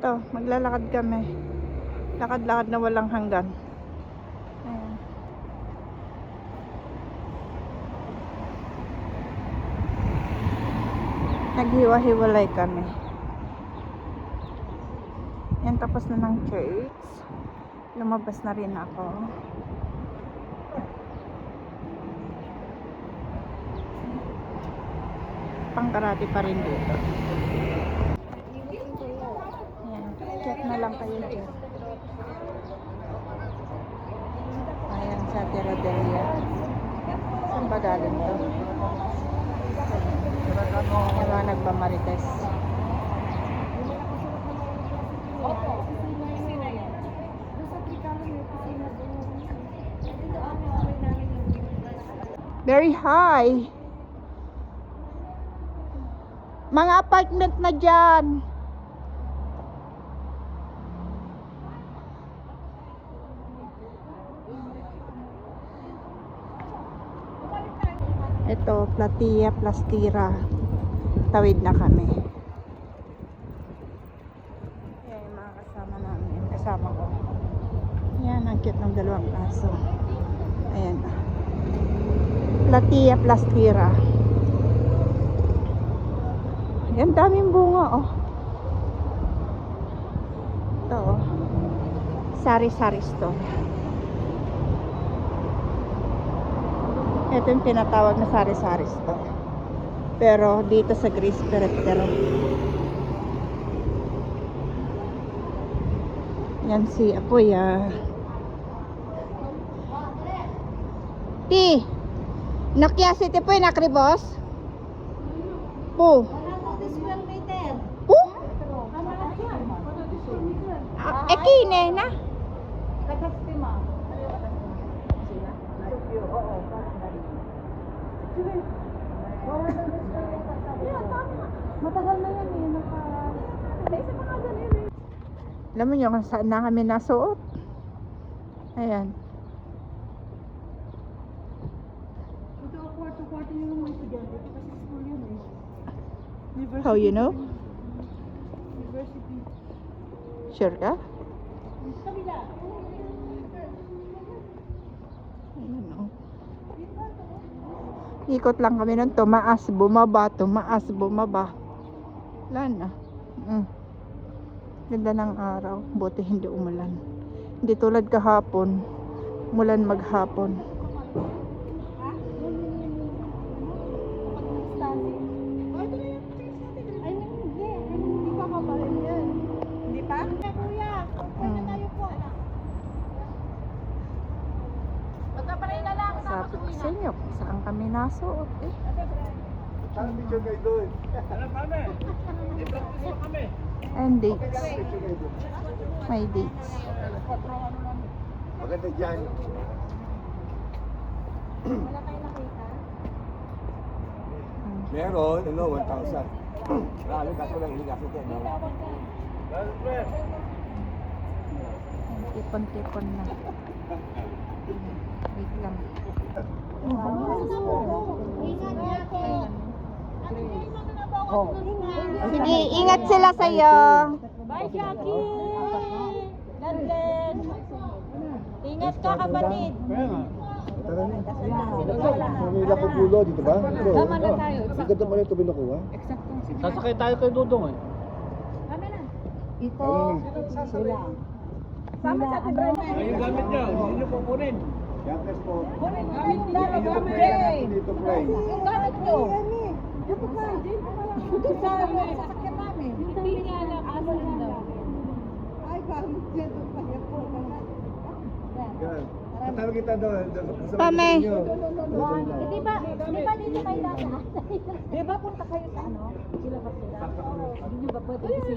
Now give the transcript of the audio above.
Ito, maglalakad kami. Lakad-lakad na walang hanggan. Ayan. Naghiwa-hiwalay kami. Yan, tapos na ng church. Lumabas na rin ako. Pangkarate pa rin dito. Ayan, check na lang kayo dyan. Ayan, sa Tiradelia. Saan ba galing to? Yung mga nagpamarites. Very high. Mga apartment na dyan. Ito, Platia Plastira. Tawid na kami. Yan yung mga kasama namin. Kasama ko. Yan, ang cute ng dalawang aso. Ayan. Platia Plastira. Yan, daming bunga, oh. Ito, oh. Sari-sari store. Ito yung tinatawag na sari-sari store. Pero dito sa Grace Pereptero. Yan si Apoy, ah. Ti! Nakia si Tipoy, nakribos? Po. Ekine na. Matagal na yan eh. Alam mo nyo kung saan na kami nasuot. Ayan. Ito ang kwarto-kwarto yung mga estudyante. Ito kasi school yun eh. University. How you know? University. Sure ka? Kabila. Ayan, oh. Ikot lang kami ng tumaas, bumaba, tumaas, bumaba. Wala na. Ganda ng araw. Buti hindi umulan. Hindi tulad kahapon. Umulan maghapon. Ay, hindi. Hindi pa kaparin yan. Hindi pa? Kuya, okay na tayo po. Magkaparin na lang. Sabi ko sa inyo kung saan kami nasuot eh. Saan picture kayo doon? Ano kami? I-practice mo kami. And dates. May dates. Maganda dyan. Wala tayo nakita. Meron, 1,000. Lalo kaso lang iligasin ko. Tipon-tipon na. Wait lang. Sige, ingat sila sa'yo. Bye, Jackie! God bless! Ingat ka, kapatid! Tara na. Pamila ko pulo dito ba? Tama na tayo. Ang ganda pala ito binukuha. Sasakay tayo kay Dudong eh. Kami na. Ito. Sila. Sama sa atin, Brian. Yung gamit nyo, hindi nyo kukunin. Siyempre po. Gamit na, Dito play. yung gamit nyo. Dito ka. Dito sa sasakyan namin. Hindi niya alam ano daw. Ay, gamit niya doon pa niya po. Yan. Patawag kita doon. Pame. Di ba dito kayo dati? Di ba punta kayo sa ano? Sila ba sila? Hindi nyo ba pwede